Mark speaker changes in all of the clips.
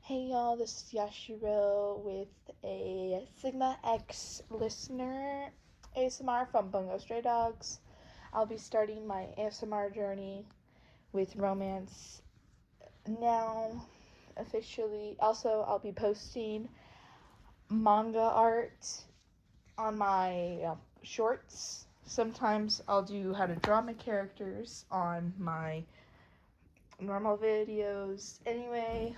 Speaker 1: Hey y'all, this is Yashiro with a Sigma X listener ASMR from Bungo Stray Dogs. I'll be starting my ASMR journey with romance now, officially. Also, I'll be posting manga art on my shorts. Sometimes I'll do how to draw my characters on my normal videos. Anyway,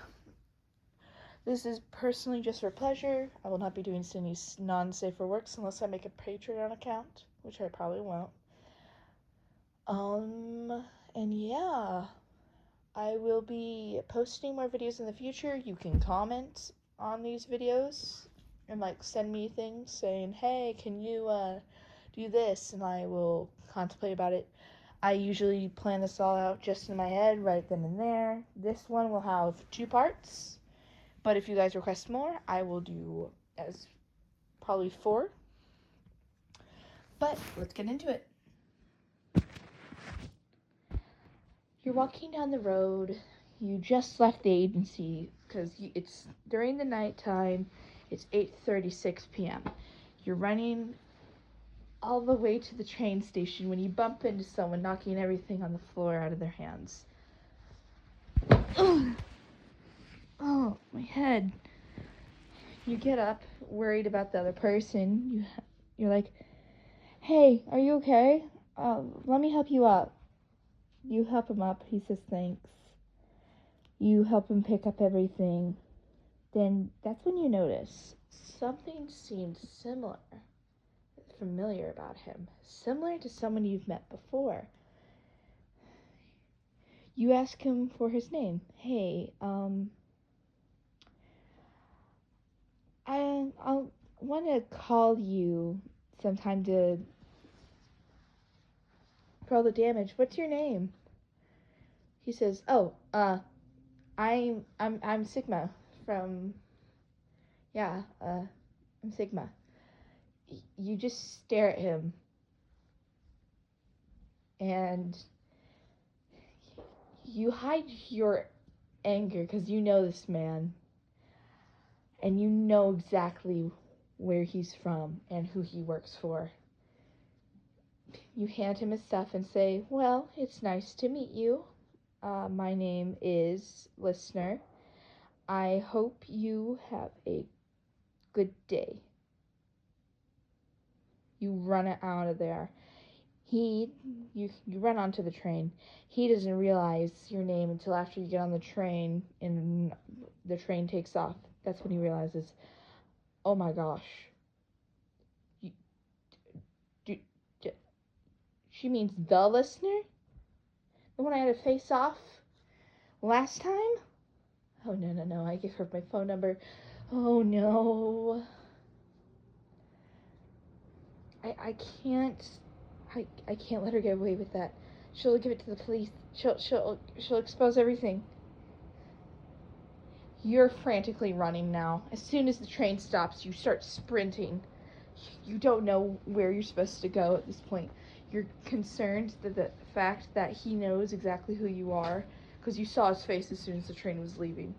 Speaker 1: this is personally just for pleasure. I will not be doing any non-safe for works unless I make a Patreon account, which I probably won't. And yeah, I will be posting more videos in the future. You can comment on these videos and send me things saying, hey, can you do this? And I will contemplate about it. I usually plan this all out just in my head right then and there. This one will have 2 parts. But if you guys request more, I will do as probably 4. But let's get into it. You're walking down the road. You just left the agency because it's during the nighttime. It's 8:36 p.m. You're running all the way to the train station when you bump into someone knocking everything on the floor out of their hands. Oh, my head. You get up, worried about the other person. You're like, hey, are you okay? Let me help you up. You help him up. He says thanks. You help him pick up everything. Then that's when you notice something seemed familiar about him. Similar to someone you've met before. You ask him for his name. Hey, I'll want to call you sometime for all the damage. What's your name? He says, "Oh, I'm Sigma from I'm Sigma." You just stare at him and you hide your anger because you know this man and you know exactly where he's from and who he works for. You hand him his stuff and say, well, it's nice to meet you. My name is Listener. I hope you have a good day. You run out of there. You run onto the train. He doesn't realize your name until after you get on the train and the train takes off. That's when he realizes, oh my gosh. She means the Listener? The one I had to face off last time? Oh, no. I gave her my phone number. Oh, no. I can't let her get away with that. She'll give it to the police. She'll expose everything. You're frantically running now. As soon as the train stops, you start sprinting. You don't know where you're supposed to go at this point. You're concerned that the fact that he knows exactly who you are, because you saw his face as soon as the train was leaving.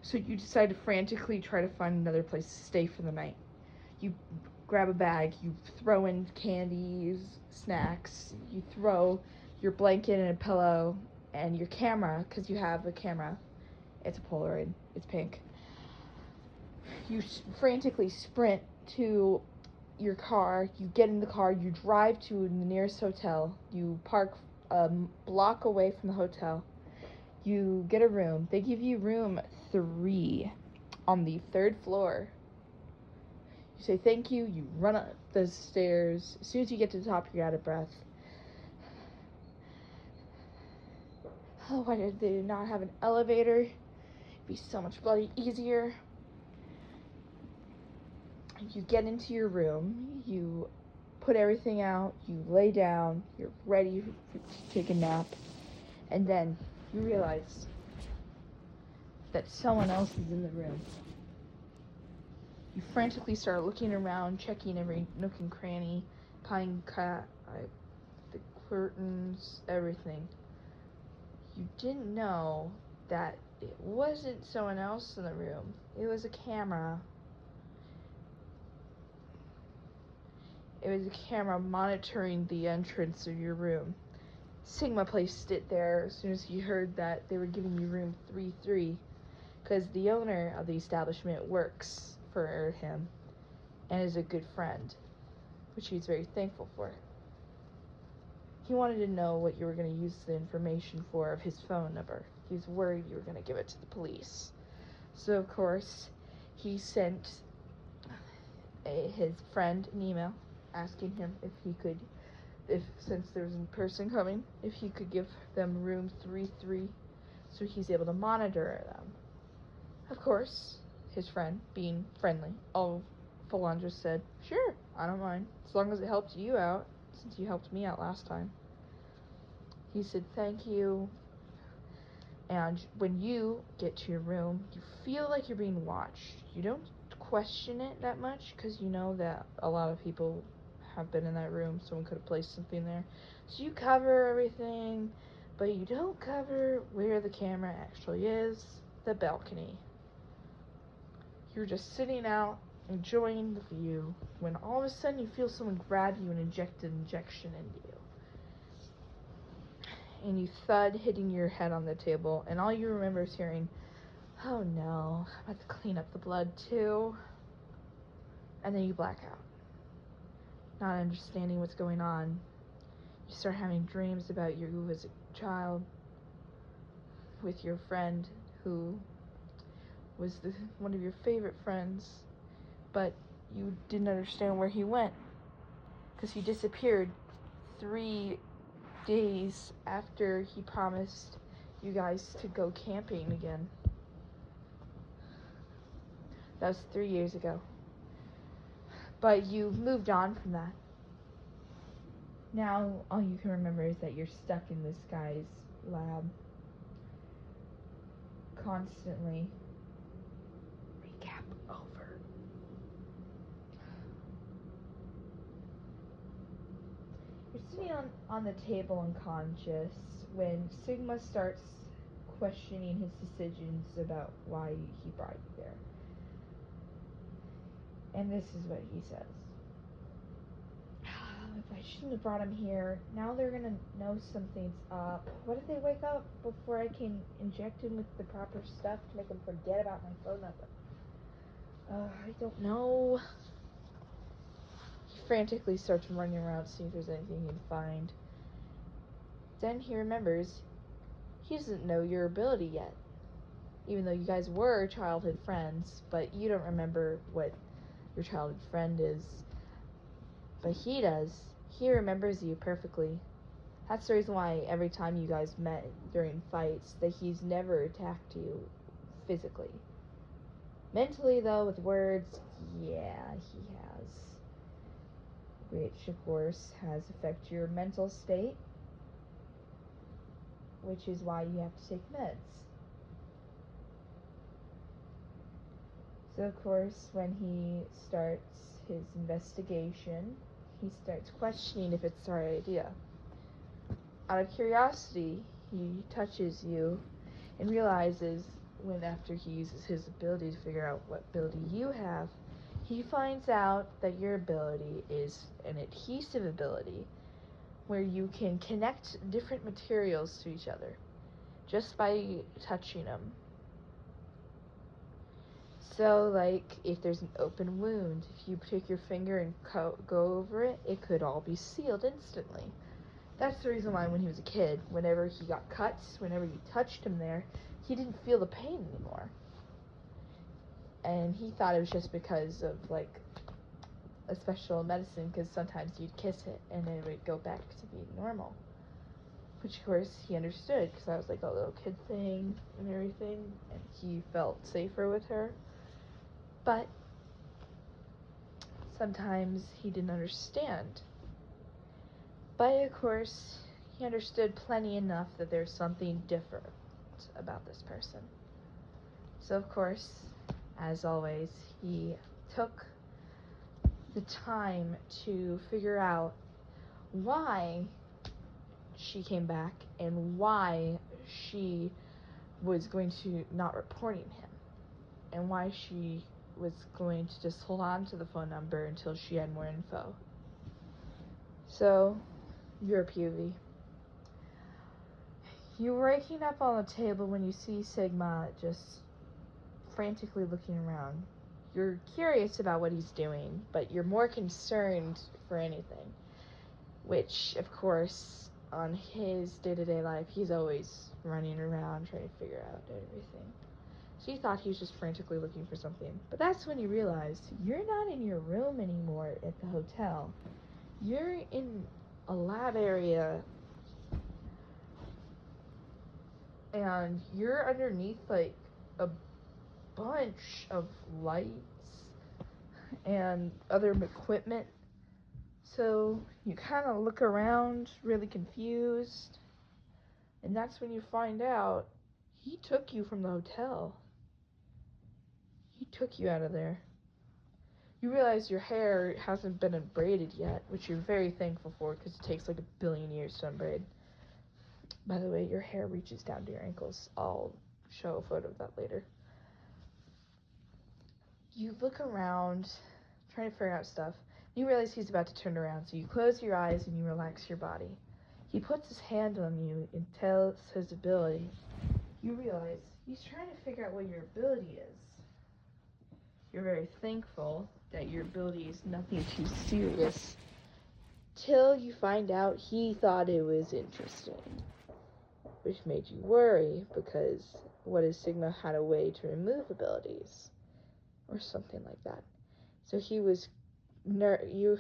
Speaker 1: So you decide to frantically try to find another place to stay for the night. You grab a bag, you throw in candies, snacks, you throw your blanket and a pillow, and your camera, because you have a camera. It's a Polaroid. It's pink. You frantically sprint to your car. You get in the car. You drive to the nearest hotel. You park a block away from the hotel. You get a room. They give you room 3 on the 3rd floor. You say thank you. You run up the stairs. As soon as you get to the top, you're out of breath. Oh, why did they not have an elevator? It'd be so much bloody easier. You get into your room. You put everything out. You lay down. You're ready to take a nap. And then you realize that someone else is in the room. You frantically start looking around, checking every nook and cranny, the curtains, everything. You didn't know that it wasn't someone else in the room. It was a camera. It was a camera monitoring the entrance of your room. Sigma placed it there as soon as he heard that they were giving you room 33, because the owner of the establishment works for him and is a good friend, which he's very thankful for. He wanted to know what you were going to use the information for of his phone number. He was worried you were going to give it to the police. So, of course, he sent his friend an email asking him if he could, since there was a person coming, if he could give them room 33 so he's able to monitor them. Of course, his friend, being friendly, Philandra said, "Sure, I don't mind, as long as it helped you out, since you helped me out last time." He said, "Thank you." And when you get to your room, you feel like you're being watched. You don't question it that much, because you know that a lot of people have been in that room. Someone could have placed something there. So you cover everything, but you don't cover where the camera actually is, the balcony. You're just sitting out, enjoying the view, when all of a sudden you feel someone grab you and inject an injection into you. And you thud, hitting your head on the table, and all you remember is hearing, "Oh no, I'm about to clean up the blood too." And then you black out, not understanding what's going on. You start having dreams about you as a child with your friend who was one of your favorite friends, but you didn't understand where he went because he disappeared 3 days after he promised you guys to go camping again. That was 3 years ago. But you moved on from that. Now all you can remember is that you're stuck in this guy's lab, constantly. Recap over. You're sitting on the table unconscious when Sigma starts questioning his decisions about why he brought you there. And this is what he says. If I shouldn't have brought him here, now they're gonna know something's up. What if they wake up before I can inject him with the proper stuff to make him forget about my phone number? I don't know. He frantically starts running around to see if there's anything he can find. Then he remembers he doesn't know your ability yet. Even though you guys were childhood friends, but you don't remember what your childhood friend is. But he does. He remembers you perfectly. That's the reason why every time you guys met during fights, that he's never attacked you physically. Mentally, though, with words, yeah, he has. Which, of course, has affected your mental state, which is why you have to take meds. So, of course, when he starts his investigation, he starts questioning if it's the right idea. Out of curiosity, he touches you and realizes, when after he uses his ability to figure out what ability you have, he finds out that your ability is an adhesive ability where you can connect different materials to each other just by touching them. So, like, if there's an open wound, if you take your finger and go over it, it could all be sealed instantly. That's the reason why when he was a kid, whenever he got cuts, whenever you touched him there, he didn't feel the pain anymore. And he thought it was just because of, like, a special medicine, because sometimes you'd kiss it and it would go back to being normal. Which, of course, he understood, because that was like a little kid thing and everything, and he felt safer with her. But sometimes he didn't understand. But, of course, he understood plenty enough that there's something different about this person. So, of course, as always, he took the time to figure out why she came back and why she was going to not reporting him, and why she was going to just hold on to the phone number until she had more info. So, you're POV. You're waking up on the table when you see Sigma just frantically looking around. You're curious about what he's doing, but you're more concerned for anything. Which, of course, on his day-to-day life, he's always running around trying to figure out everything. So you thought he was just frantically looking for something. But that's when you realized you're not in your room anymore at the hotel. You're in a lab area, and you're underneath, like, a bunch of lights and other equipment. So you kind of look around really confused, and that's when you find out he took you from the hotel. He took you out of there. You realize your hair hasn't been unbraided yet, which you're very thankful for because it takes like 1 billion years to unbraid. By the way, your hair reaches down to your ankles. I'll show a photo of that later. You look around, trying to figure out stuff. You realize he's about to turn around, so you close your eyes and you relax your body. He puts his hand on you and tells his ability. You realize he's trying to figure out what your ability is. You're very thankful that your ability is nothing too serious, till you find out he thought it was interesting, which made you worry, because what if Sigma had a way to remove abilities, or something like that. So he was, you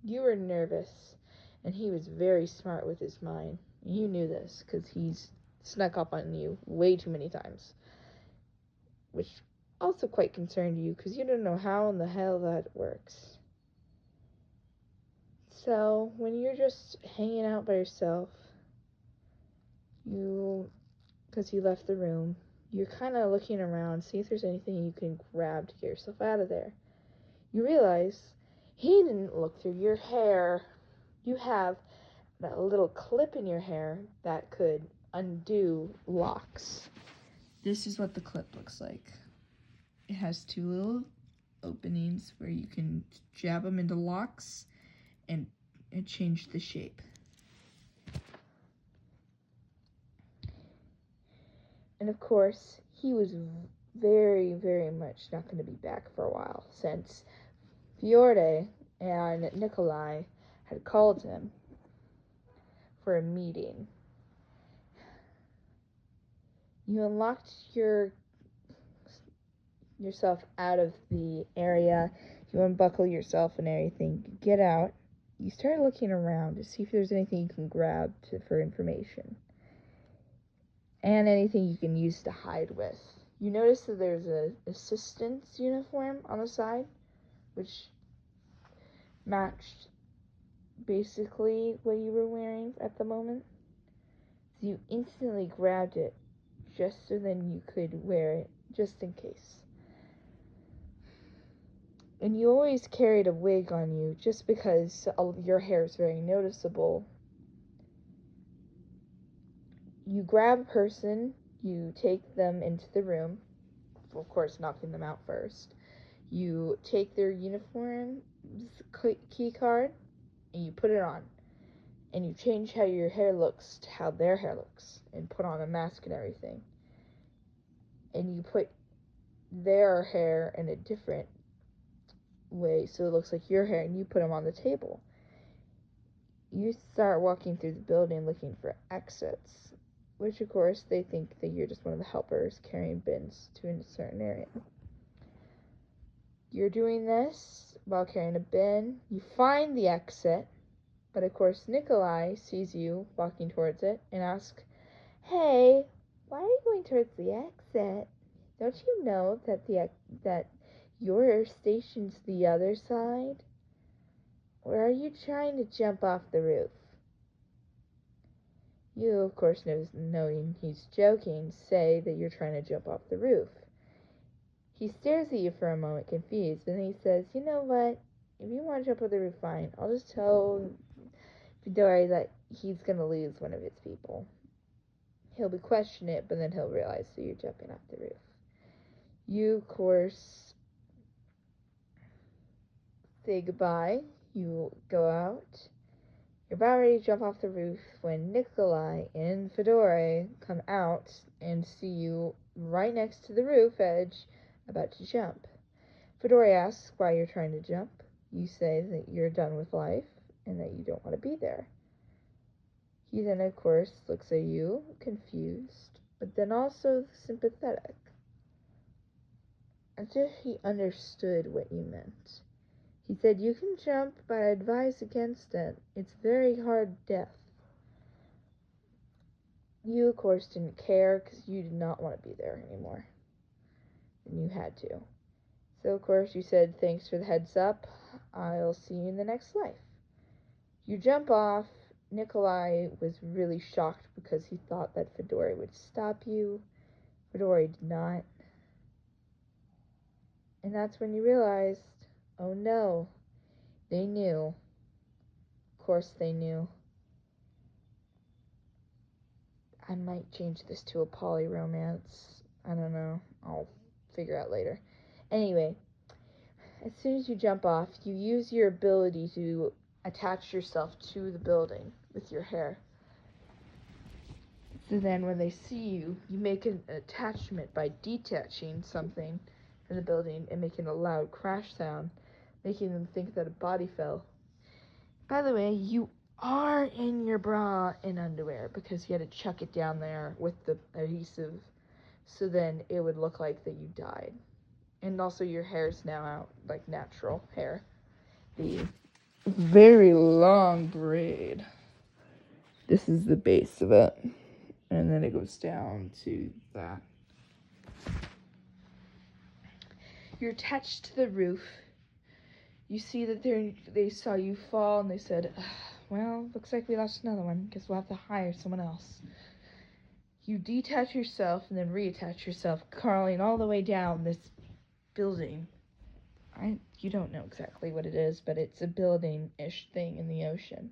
Speaker 1: were nervous, and he was very smart with his mind. You knew this, because he's snuck up on you way too many times, which also quite concerned you, because you don't know how in the hell that works. So, when you're just hanging out by yourself, because you left the room, you're kind of looking around, see if there's anything you can grab to get yourself out of there. You realize he didn't look through your hair. You have that little clip in your hair that could undo locks. This is what the clip looks like. It has 2 little openings where you can jab them into locks and change the shape. And of course, he was very, very much not going to be back for a while, since Fjorde and Nikolai had called him for a meeting. You unlocked yourself out of the area. You unbuckle yourself and everything. You get out. You start looking around to see if there's anything you can grab for information, and anything you can use to hide with. You notice that there's an assistant's uniform on the side, which matched basically what you were wearing at the moment. So you instantly grabbed it, just so then you could wear it, just in case. And you always carried a wig on you, just because your hair is very noticeable. You grab a person, you take them into the room, of course knocking them out first. You take their uniform key card, and you put it on. And you change how your hair looks to how their hair looks, and put on a mask and everything. And you put their hair in a different way, so it looks like your hair, and you put them on the table. You start walking through the building looking for exits, which of course they think that you're just one of the helpers carrying bins to a certain area. You're doing this while carrying a bin. You find the exit, but of course Nikolai sees you walking towards it and asks, "Hey, why are you going towards the exit? Don't you know that your station's the other side? Or are you trying to jump off the roof?" You, of course, knowing he's joking, say that you're trying to jump off the roof. He stares at you for a moment, confused, and then he says, "You know what? If you want to jump off the roof, fine. I'll just tell Midori that he's going to lose one of his people. he'll be questioning it, but then he'll realize that you're jumping off the roof. You, of course, say goodbye. You go out. You're about ready to jump off the roof when Nikolai and Fedora come out and see you right next to the roof edge, about to jump. Fedora asks why you're trying to jump. You say that you're done with life and that you don't want to be there. He then, of course, looks at you, confused, but then also sympathetic, as if he understood what you meant. He said, you can jump, but I advise against it. It's very hard death. You, of course, didn't care because you did not want to be there anymore. And you had to. So, of course, you said, thanks for the heads up. I'll see you in the next life. You jump off. Nikolai was really shocked because he thought that Fedora would stop you. Fedora did not. And that's when you realized, oh no, they knew. Of course they knew. I might change this to a poly romance. I don't know. I'll figure out later. Anyway, as soon as you jump off, you use your ability to attach yourself to the building with your hair. So then when they see you, you make an attachment by detaching something from the building and making a loud crash sound, making them think that a body fell. By the way, you are in your bra and underwear because you had to chuck it down there with the adhesive so then it would look like that you died. And also your hair's now out, like natural hair. The very long braid. This is the base of it. And then it goes down to that. You're attached to the roof. You see that they saw you fall and they said, well, looks like we lost another one. Guess we'll have to hire someone else. You detach yourself and then reattach yourself, crawling all the way down this building. You don't know exactly what it is, but it's a building-ish thing in the ocean.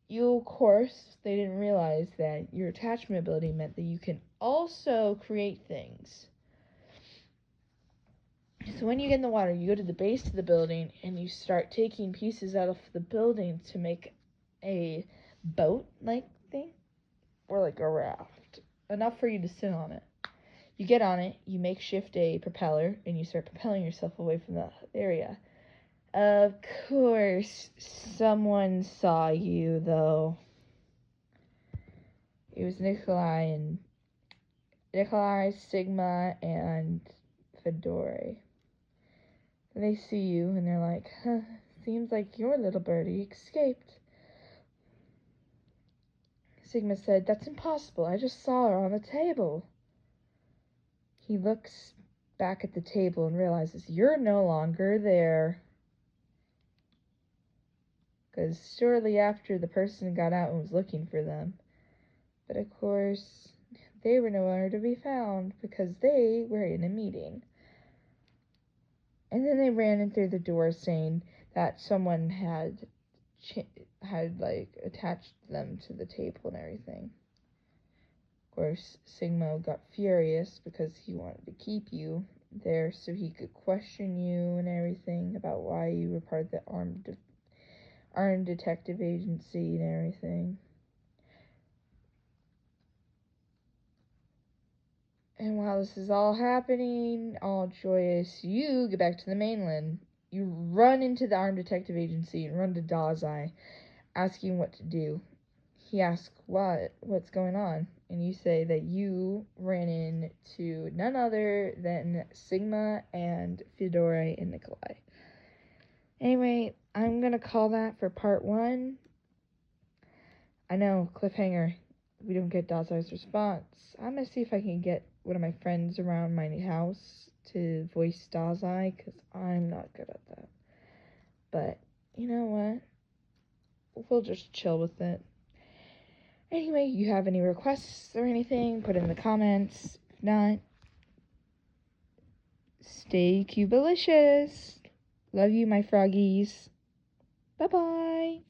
Speaker 1: You, of course, they didn't realize that your attachment ability meant that you can also create things. So when you get in the water, you go to the base of the building and you start taking pieces out of the building to make a boat-like thing, or like a raft, enough for you to sit on it. You get on it, you makeshift a propeller, and you start propelling yourself away from the area. Of course, someone saw you, though. It was Nikolai, Sigma, and Fedora. They see you, and they're like, seems like your little birdie escaped. Sigma said, that's impossible. I just saw her on the table. He looks back at the table and realizes you're no longer there. Because shortly after, the person got out and was looking for them. But of course, they were nowhere to be found because they were in a meeting. And then they ran in through the door saying that someone had attached them to the table and everything. Of course, Sigma got furious because he wanted to keep you there so he could question you and everything about why you were part of the armed detective agency and everything. And while this is all happening, all joyous, you get back to the mainland. You run into the armed detective agency and run to Dazai, asking what to do. He asks what's going on, and you say that you ran into none other than Sigma and Fedora and Nikolai. Anyway, I'm gonna call that for part 1. I know, cliffhanger. We don't get Dazai's response. I'm gonna see if I can get one of my friends around my house to voice Dazai, because I'm not good at that. But, you know what? We'll just chill with it. Anyway, you have any requests or anything, put it in the comments. If not, stay Cubalicious. Love you, my froggies. Bye-bye.